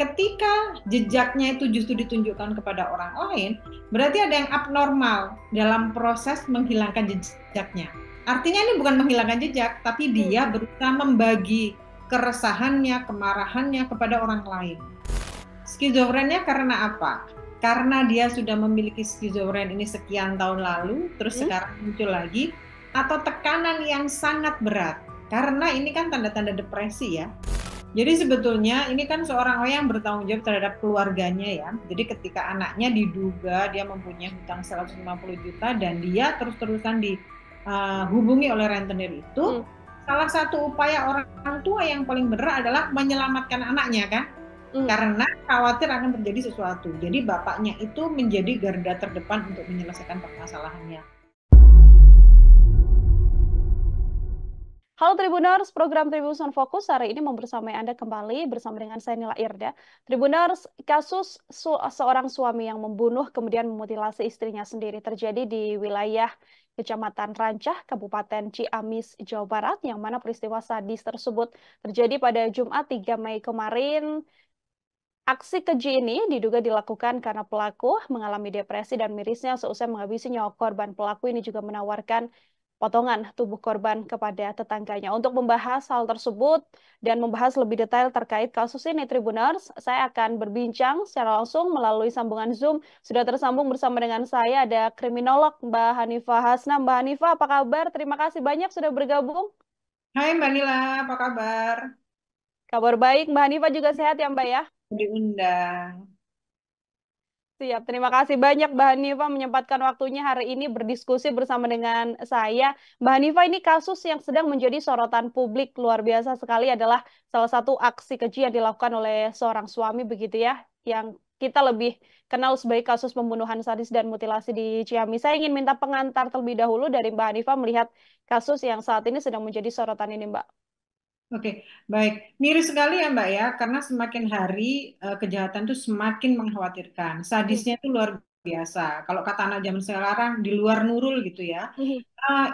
Ketika jejaknya itu justru ditunjukkan kepada orang lain, berarti ada yang abnormal dalam proses menghilangkan jejaknya. Artinya ini bukan menghilangkan jejak, tapi dia berusaha membagi keresahannya, kemarahannya kepada orang lain. Skizofrennya karena apa? Karena dia sudah memiliki skizofren ini sekian tahun lalu, terus sekarang muncul lagi, atau tekanan yang sangat berat. Karena ini kan tanda-tanda depresi ya. Jadi sebetulnya ini kan seorang ayah yang bertanggung jawab terhadap keluarganya ya. Jadi ketika anaknya diduga dia mempunyai hutang 150 juta dan dia terus-terusan dihubungi oleh rentenir itu, salah satu upaya orang tua yang paling benar adalah menyelamatkan anaknya kan. Karena khawatir akan terjadi sesuatu. Jadi bapaknya itu menjadi garda terdepan untuk menyelesaikan permasalahannya. Halo Tribuners, program Tribuners on Fokus hari ini membersamai Anda kembali bersama dengan saya Nila Irda. Tribuners, kasus seorang suami yang membunuh kemudian memutilasi istrinya sendiri terjadi di wilayah Kecamatan Rancah, Kabupaten Ciamis, Jawa Barat, yang mana peristiwa sadis tersebut terjadi pada Jumat 3 Mei kemarin. Aksi keji ini diduga dilakukan karena pelaku mengalami depresi dan mirisnya seusai menghabisi nyawa korban. Pelaku ini juga menawarkan potongan tubuh korban kepada tetangganya. Untuk membahas hal tersebut dan membahas lebih detail terkait kasus ini, Tribuners, saya akan berbincang secara langsung melalui sambungan Zoom. Sudah tersambung bersama dengan saya ada kriminolog Mbak Hanifah Hasna. Mbak Hanifah, apa kabar? Terima kasih banyak sudah bergabung. Hai Mbak Nila, apa kabar? Kabar baik, Mbak Hanifah juga sehat ya Mbak ya? Diundang. Siap, terima kasih banyak Mbak Hanifah menyempatkan waktunya hari ini berdiskusi bersama dengan saya. Mbak Hanifah, ini kasus yang sedang menjadi sorotan publik luar biasa sekali adalah salah satu aksi keji yang dilakukan oleh seorang suami begitu ya, yang kita lebih kenal sebagai kasus pembunuhan sadis dan mutilasi di Ciamis. Saya ingin minta pengantar terlebih dahulu dari Mbak Hanifah melihat kasus yang saat ini sedang menjadi sorotan ini, Mbak. Oke, baik. Miris sekali ya Mbak ya, karena semakin hari kejahatan itu semakin mengkhawatirkan. Hmm. Sadisnya itu luar biasa. Kalau kata anak zaman sekarang, di luar nurul gitu ya.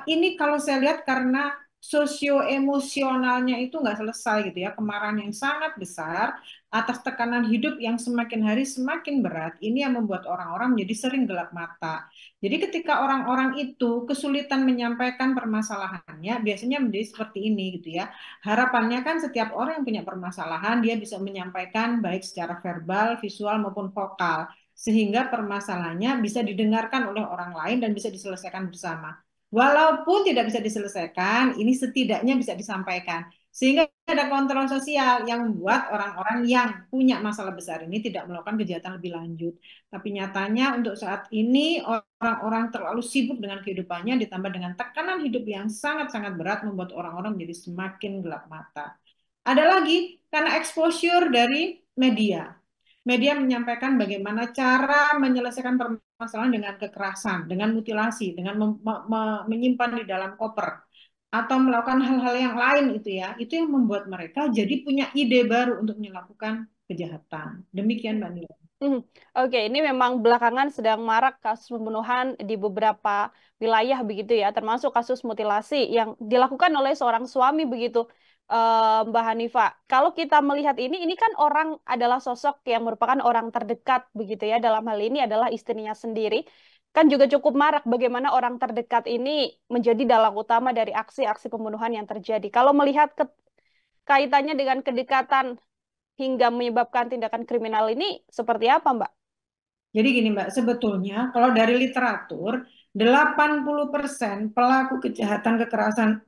Ini kalau saya lihat karena sosio-emosionalnya itu nggak selesai gitu ya, kemarahan yang sangat besar atas tekanan hidup yang semakin hari semakin berat. Ini yang membuat orang-orang menjadi sering gelap mata. Jadi ketika orang-orang itu kesulitan menyampaikan permasalahannya, biasanya menjadi seperti ini gitu ya. Harapannya kan setiap orang yang punya permasalahan, dia bisa menyampaikan baik secara verbal, visual maupun vokal, sehingga permasalahannya bisa didengarkan oleh orang lain dan bisa diselesaikan bersama. Walaupun tidak bisa diselesaikan, ini setidaknya bisa disampaikan. Sehingga ada kontrol sosial yang membuat orang-orang yang punya masalah besar ini tidak melakukan kejahatan lebih lanjut. Tapi nyatanya untuk saat ini orang-orang terlalu sibuk dengan kehidupannya ditambah dengan tekanan hidup yang sangat-sangat berat membuat orang-orang menjadi semakin gelap mata. Ada lagi karena exposure dari media. Media menyampaikan bagaimana cara menyelesaikan permasalahan dengan kekerasan, dengan mutilasi, dengan menyimpan di dalam koper, atau melakukan hal-hal yang lain itu ya. Itu yang membuat mereka jadi punya ide baru untuk melakukan kejahatan. Demikian Mbak Nila. Hmm, Oke, ini memang belakangan sedang marak kasus pembunuhan di beberapa wilayah begitu ya, termasuk kasus mutilasi yang dilakukan oleh seorang suami begitu, Mbak Hanifah. Kalau kita melihat ini kan orang adalah sosok yang merupakan orang terdekat begitu ya, dalam hal ini adalah istrinya sendiri. Kan juga cukup marak bagaimana orang terdekat ini menjadi dalang utama dari aksi-aksi pembunuhan yang terjadi. Kalau melihat kaitannya dengan kedekatan hingga menyebabkan tindakan kriminal ini seperti apa, Mbak? Jadi gini Mbak, sebetulnya kalau dari literatur 80% pelaku kejahatan kekerasan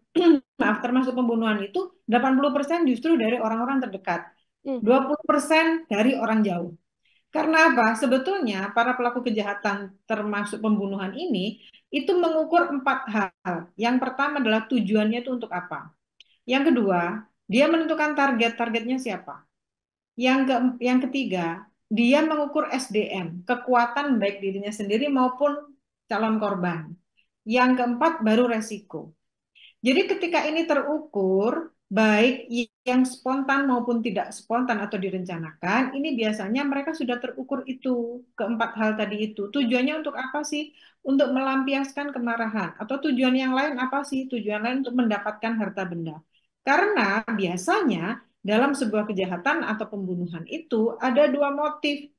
maaf termasuk pembunuhan itu 80% justru dari orang-orang terdekat. Hmm. 20% dari orang jauh. Karena apa? Sebetulnya para pelaku kejahatan termasuk pembunuhan ini itu mengukur 4 hal. Yang pertama adalah tujuannya itu untuk apa? Yang kedua, dia menentukan targetnya siapa? Yang ketiga, dia mengukur SDM, kekuatan baik dirinya sendiri maupun calon korban. Yang keempat, baru resiko. Jadi ketika ini terukur, baik yang spontan maupun tidak spontan atau direncanakan, ini biasanya mereka sudah terukur itu, keempat hal tadi itu. Tujuannya untuk apa sih? Untuk melampiaskan kemarahan. Atau tujuan yang lain apa sih? Tujuan lain untuk mendapatkan harta benda. Karena biasanya dalam sebuah kejahatan atau pembunuhan itu ada dua motif.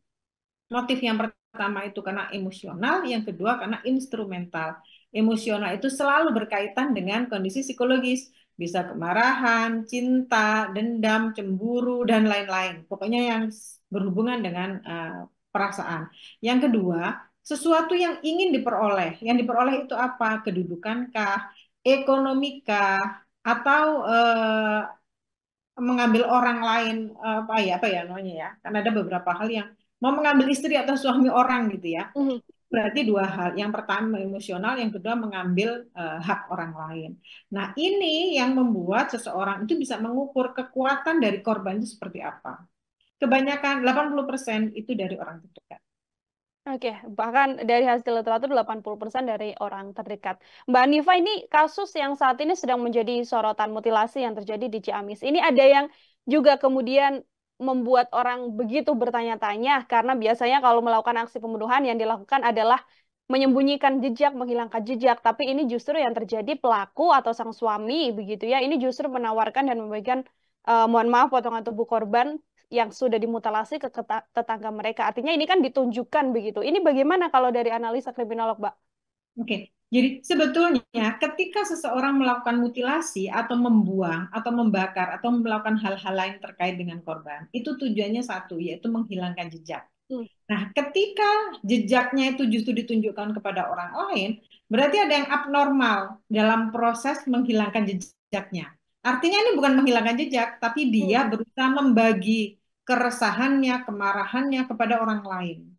Motif yang pertama itu karena emosional, yang kedua karena instrumental. Emosional itu selalu berkaitan dengan kondisi psikologis, bisa kemarahan, cinta, dendam, cemburu, dan lain-lain. Pokoknya yang berhubungan dengan perasaan. Yang kedua, sesuatu yang ingin diperoleh. Yang diperoleh itu apa? Kedudukankah, ekonomikah, atau mengambil orang lain apa ya namanya ya, karena ada beberapa hal yang mau mengambil istri atau suami orang gitu ya, Mhm. berarti dua hal, yang pertama emosional, yang kedua mengambil hak orang lain. Nah ini yang membuat seseorang itu bisa mengukur kekuatan dari korban itu seperti apa. Kebanyakan 80% itu dari orang terdekat. Oke, bahkan dari hasil literatur 80% dari orang terdekat. Mbak Nifa, ini kasus yang saat ini sedang menjadi sorotan mutilasi yang terjadi di Ciamis. Ini ada yang juga kemudian membuat orang begitu bertanya-tanya, karena biasanya kalau melakukan aksi pembunuhan yang dilakukan adalah menyembunyikan jejak, menghilangkan jejak. Tapi ini justru yang terjadi pelaku atau sang suami, begitu ya. Ini justru menawarkan dan memberikan, mohon maaf, potongan tubuh korban yang sudah dimutilasi ke tetangga mereka. Artinya ini kan ditunjukkan begitu. Ini bagaimana kalau dari analisa kriminolog, Mbak? Oke, jadi sebetulnya ketika seseorang melakukan mutilasi atau membuang atau membakar atau melakukan hal-hal lain terkait dengan korban, itu tujuannya satu, yaitu menghilangkan jejak. Hmm. Nah, ketika jejaknya itu justru ditunjukkan kepada orang lain, berarti ada yang abnormal dalam proses menghilangkan jejaknya. Artinya ini bukan menghilangkan jejak, tapi Hmm. dia berusaha membagi keresahannya, kemarahannya kepada orang lain.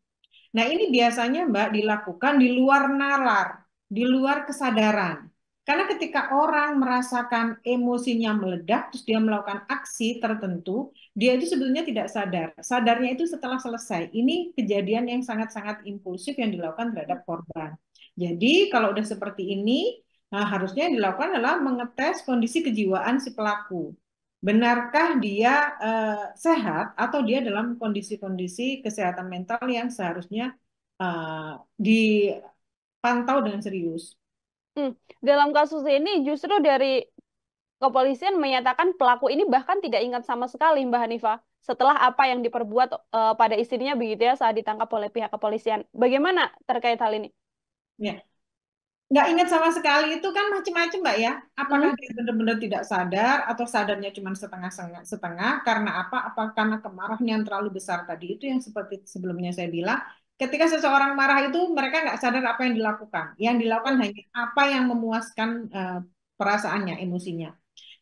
Nah, ini biasanya Mbak dilakukan di luar nalar, di luar kesadaran. Karena ketika orang merasakan emosinya meledak, terus dia melakukan aksi tertentu, dia itu sebetulnya tidak sadar. Sadarnya itu setelah selesai. Ini kejadian yang sangat-sangat impulsif yang dilakukan terhadap korban. Jadi, kalau udah seperti ini, nah harusnya yang dilakukan adalah mengetes kondisi kejiwaan si pelaku. Benarkah dia sehat atau dia dalam kondisi-kondisi kesehatan mental yang seharusnya dipantau dengan serius. Hmm. Dalam kasus ini justru dari kepolisian menyatakan pelaku ini bahkan tidak ingat sama sekali, Mbak Hanifah, setelah apa yang diperbuat pada istrinya begitu ya saat ditangkap oleh pihak kepolisian. Bagaimana terkait hal ini? Ya, nggak ingat sama sekali itu kan macam-macam, Mbak ya. Hmm? Apakah dia benar-benar tidak sadar atau sadarnya cuma setengah-setengah setengah karena apa? Apa karena kemarahan yang terlalu besar tadi itu yang seperti sebelumnya saya bilang, ketika seseorang marah itu mereka nggak sadar apa yang dilakukan. Yang dilakukan Hmm. hanya apa yang memuaskan perasaannya, emosinya.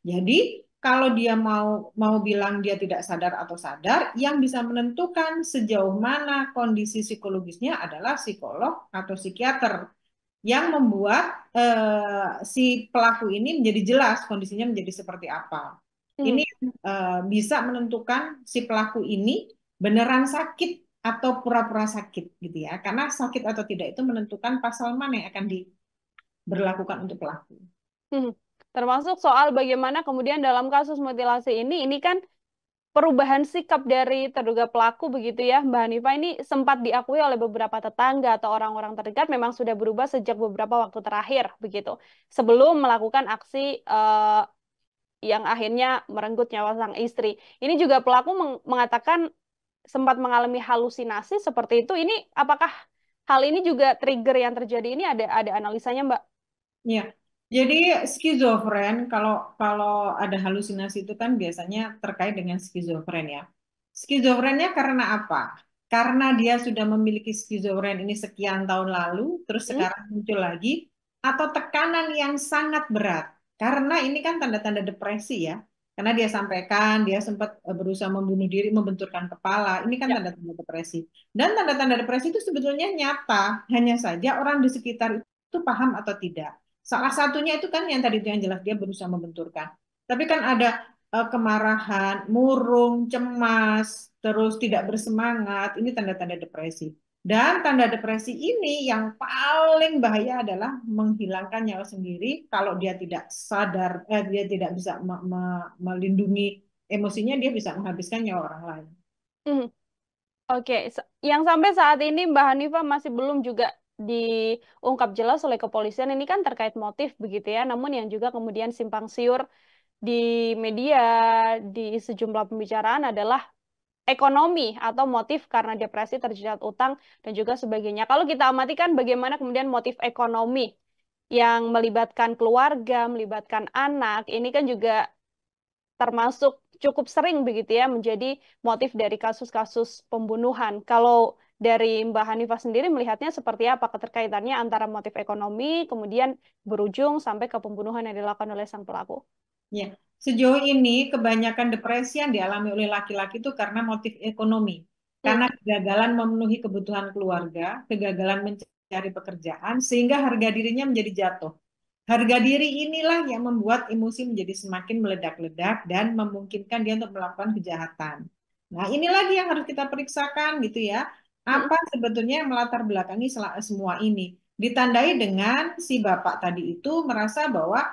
Jadi kalau dia mau bilang dia tidak sadar atau sadar, yang bisa menentukan sejauh mana kondisi psikologisnya adalah psikolog atau psikiater yang membuat si pelaku ini menjadi jelas kondisinya menjadi seperti apa. Hmm. Ini bisa menentukan si pelaku ini beneran sakit atau pura-pura sakit gitu ya. Karena sakit atau tidak itu menentukan pasal mana yang akan diberlakukan untuk pelaku. Hmm. Termasuk soal bagaimana kemudian dalam kasus mutilasi ini kan perubahan sikap dari terduga pelaku begitu ya, Mbak Hanifah, ini sempat diakui oleh beberapa tetangga atau orang-orang terdekat memang sudah berubah sejak beberapa waktu terakhir begitu. Sebelum melakukan aksi yang akhirnya merenggut nyawa sang istri. Ini juga pelaku mengatakan sempat mengalami halusinasi seperti itu. Ini apakah hal ini juga trigger yang terjadi ini ada analisanya, Mbak? Ya, jadi skizofren kalau kalau ada halusinasi itu kan biasanya terkait dengan skizofren ya. Skizofrennya karena apa? Karena dia sudah memiliki skizofren ini sekian tahun lalu, terus Hmm? sekarang muncul lagi, atau tekanan yang sangat berat. Karena ini kan tanda-tanda depresi ya. Karena dia sampaikan dia sempat berusaha membunuh diri, membenturkan kepala. Ini kan Ya. tanda-tanda depresi. Dan tanda-tanda depresi itu sebetulnya nyata, hanya saja orang di sekitar itu paham atau tidak. Salah satunya itu kan yang tadi itu yang jelas dia berusaha membenturkan. Tapi kan ada kemarahan, murung, cemas, terus tidak bersemangat. Ini tanda-tanda depresi. Dan tanda depresi ini yang paling bahaya adalah menghilangkan nyawa sendiri kalau dia tidak sadar, dia tidak bisa melindungi emosinya, dia bisa menghabiskan nyawa orang lain. Hmm. Oke, yang sampai saat ini Mbak Hanifah masih belum juga diungkap jelas oleh kepolisian ini kan terkait motif begitu ya, namun yang juga kemudian simpang siur di media, di sejumlah pembicaraan adalah ekonomi atau motif karena depresi terjerat utang dan juga sebagainya. Kalau kita amati kan bagaimana kemudian motif ekonomi yang melibatkan keluarga, melibatkan anak, ini kan juga termasuk cukup sering begitu ya menjadi motif dari kasus-kasus pembunuhan. Kalau dari Mbak Hanifah sendiri melihatnya seperti apa keterkaitannya antara motif ekonomi kemudian berujung sampai ke pembunuhan yang dilakukan oleh sang pelaku? Ya, sejauh ini kebanyakan depresi yang dialami oleh laki-laki itu karena motif ekonomi. Hmm, Karena kegagalan memenuhi kebutuhan keluarga, kegagalan mencari pekerjaan, sehingga harga dirinya menjadi jatuh. Harga diri inilah yang membuat emosi menjadi semakin meledak-ledak dan memungkinkan dia untuk melakukan kejahatan. Nah, ini lagi yang harus kita periksakan gitu ya. hmm, Apa sebetulnya yang melatar belakangi semua ini? Ditandai dengan si bapak tadi itu merasa bahwa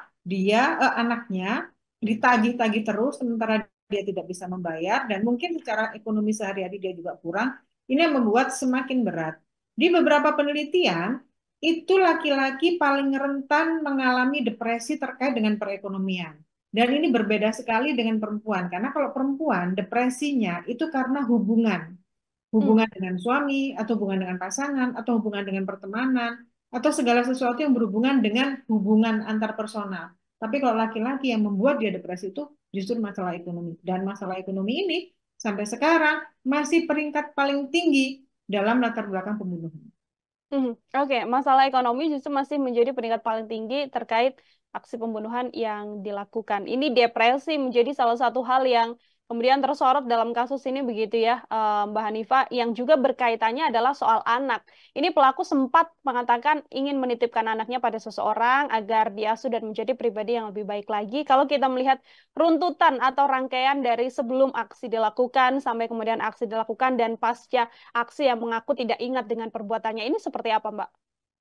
anaknya ditagih-tagih terus sementara dia tidak bisa membayar dan mungkin secara ekonomi sehari-hari dia juga kurang. Ini yang membuat semakin berat. Di beberapa penelitian itu laki-laki paling rentan mengalami depresi terkait dengan perekonomian. Dan ini berbeda sekali dengan perempuan, karena kalau perempuan depresinya itu karena hubungan, hmm, hubungan dengan suami, atau hubungan dengan pasangan, atau hubungan dengan pertemanan, atau segala sesuatu yang berhubungan dengan hubungan antar personal. Tapi kalau laki-laki yang membuat dia depresi itu justru masalah ekonomi. Dan masalah ekonomi ini sampai sekarang masih peringkat paling tinggi dalam latar belakang pembunuhan. hmm. Oke, masalah ekonomi justru masih menjadi peringkat paling tinggi terkait aksi pembunuhan yang dilakukan. Ini depresi menjadi salah satu hal yang kemudian tersorot dalam kasus ini begitu ya, Mbak Hanifah, yang juga berkaitannya adalah soal anak. Ini pelaku sempat mengatakan ingin menitipkan anaknya pada seseorang agar diasuh dan menjadi pribadi yang lebih baik lagi. Kalau kita melihat runtutan atau rangkaian dari sebelum aksi dilakukan sampai kemudian aksi dilakukan dan pasca aksi yang mengaku tidak ingat dengan perbuatannya ini seperti apa, Mbak?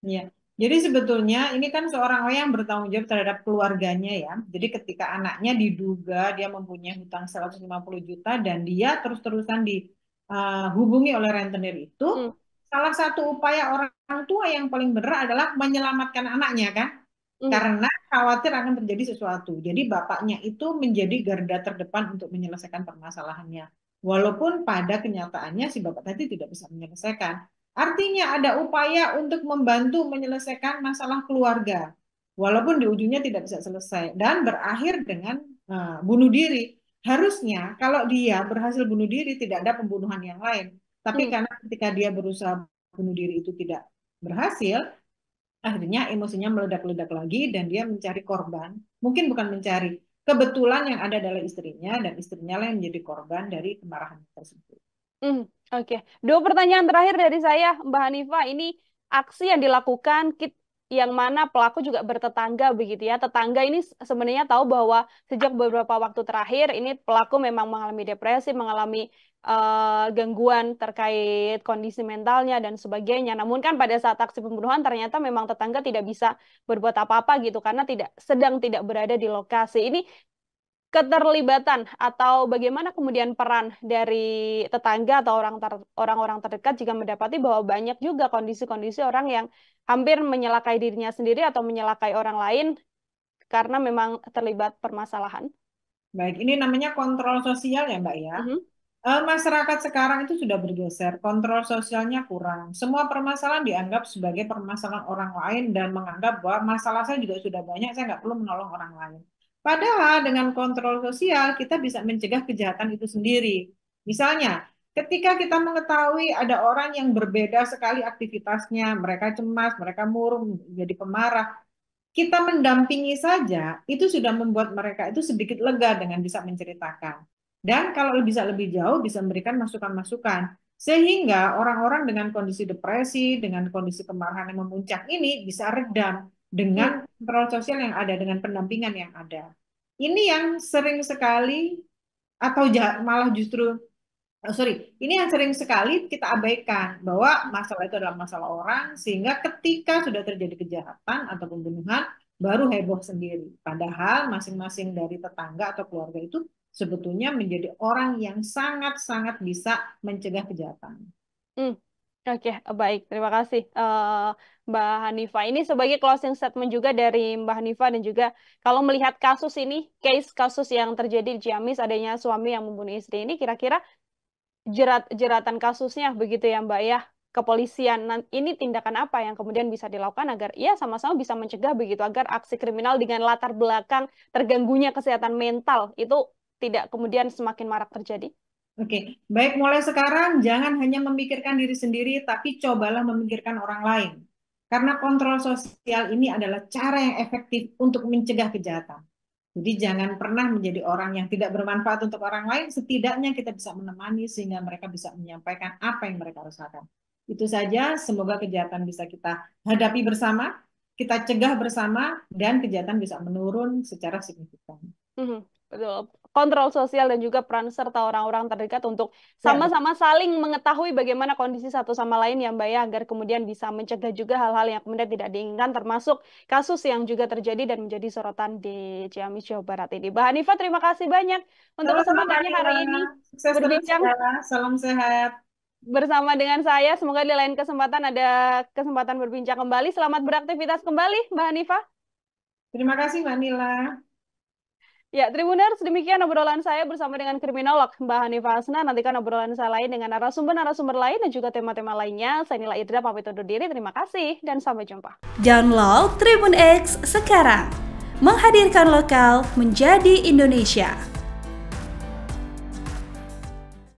Ya, jadi sebetulnya ini kan seorang ayah yang bertanggung jawab terhadap keluarganya ya. Jadi ketika anaknya diduga dia mempunyai hutang 150 juta dan dia terus-terusan dihubungi oleh rentenir itu, Hmm, salah satu upaya orang tua yang paling benar adalah menyelamatkan anaknya kan, hmm, karena khawatir akan terjadi sesuatu. Jadi bapaknya itu menjadi garda terdepan untuk menyelesaikan permasalahannya. Walaupun pada kenyataannya si bapak tadi tidak bisa menyelesaikan. Artinya ada upaya untuk membantu menyelesaikan masalah keluarga, walaupun di ujungnya tidak bisa selesai dan berakhir dengan bunuh diri. Harusnya kalau dia berhasil bunuh diri tidak ada pembunuhan yang lain. Tapi hmm. karena ketika dia berusaha bunuh diri itu tidak berhasil, akhirnya emosinya meledak-ledak lagi dan dia mencari korban. Mungkin bukan mencari. Kebetulan yang ada adalah istrinya dan istrinya lah yang menjadi korban dari kemarahan tersebut. Hmm, oke. Dua pertanyaan terakhir dari saya, Mbak Hanifah. Ini aksi yang dilakukan yang mana pelaku juga bertetangga begitu ya. Tetangga ini sebenarnya tahu bahwa sejak beberapa waktu terakhir ini pelaku memang mengalami depresi, mengalami gangguan terkait kondisi mentalnya dan sebagainya. Namun kan pada saat aksi pembunuhan ternyata memang tetangga tidak bisa berbuat apa-apa gitu karena tidak berada di lokasi. Ini keterlibatan atau bagaimana kemudian peran dari tetangga atau orang-orang terdekat jika mendapati bahwa banyak juga kondisi-kondisi orang yang hampir menyelakai dirinya sendiri atau menyelakai orang lain karena memang terlibat permasalahan. Baik, ini namanya kontrol sosial ya Mbak ya. Mhm, Masyarakat sekarang itu sudah bergeser, kontrol sosialnya kurang. Semua permasalahan dianggap sebagai permasalahan orang lain dan menganggap bahwa masalah saya juga sudah banyak, saya nggak perlu menolong orang lain. Padahal dengan kontrol sosial kita bisa mencegah kejahatan itu sendiri. Misalnya, ketika kita mengetahui ada orang yang berbeda sekali aktivitasnya, mereka cemas, mereka murung, jadi pemarah, kita mendampingi saja itu sudah membuat mereka itu sedikit lega dengan bisa menceritakan. Dan kalau bisa lebih jauh bisa memberikan masukan-masukan. Sehingga orang-orang dengan kondisi depresi, dengan kondisi kemarahan yang memuncak ini bisa redam hmm, dengan kontrol sosial yang ada, dengan pendampingan yang ada. Ini yang sering sekali atau malah justru ini yang sering sekali kita abaikan bahwa masalah itu adalah masalah orang sehingga ketika sudah terjadi kejahatan atau pembunuhan baru heboh sendiri. Padahal masing-masing dari tetangga atau keluarga itu sebetulnya menjadi orang yang sangat-sangat bisa mencegah kejahatan. hmm. Oke, baik. Terima kasih, Mbak Hanifah. Ini sebagai closing statement juga dari Mbak Hanifah dan juga kalau melihat kasus ini, kasus yang terjadi di Ciamis, adanya suami yang membunuh istri ini, kira-kira jeratan kasusnya begitu ya Mbak ya, kepolisian. Ini tindakan apa yang kemudian bisa dilakukan agar ya sama-sama bisa mencegah begitu, agar aksi kriminal dengan latar belakang terganggunya kesehatan mental itu tidak kemudian semakin marak terjadi? Oke, baik mulai sekarang jangan hanya memikirkan diri sendiri, tapi cobalah memikirkan orang lain. Karena kontrol sosial ini adalah cara yang efektif untuk mencegah kejahatan. Jadi jangan pernah menjadi orang yang tidak bermanfaat untuk orang lain, setidaknya kita bisa menemani sehingga mereka bisa menyampaikan apa yang mereka rasakan. Itu saja, semoga kejahatan bisa kita hadapi bersama, kita cegah bersama, dan kejahatan bisa menurun secara signifikan. Betul. Kontrol sosial dan juga peran serta orang-orang terdekat untuk Ya, betul. sama-sama saling mengetahui bagaimana kondisi satu sama lain ya Mbak ya, agar kemudian bisa mencegah juga hal-hal yang kemudian tidak diinginkan, termasuk kasus yang juga terjadi dan menjadi sorotan di Ciamis, Jawa Barat ini. Mbak Hanifah, terima kasih banyak untuk Sama-sama Mbak kesempatannya Nila, hari ini sukses terus berbincang ya, salam sehat. bersama dengan saya. Semoga di lain kesempatan ada kesempatan berbincang kembali. Selamat beraktivitas kembali, Mbak Hanifah. Terima kasih Mbak Nila. Ya, Tribuners, demikian obrolan saya bersama dengan kriminolog Mbak Hanifah Hasna. Nantikan obrolan saya lain dengan narasumber-narasumber lain dan juga tema-tema lainnya. Saya Nila Idra, pamit undur diri. Terima kasih dan sampai jumpa. Download Tribun X sekarang. Menghadirkan lokal menjadi Indonesia.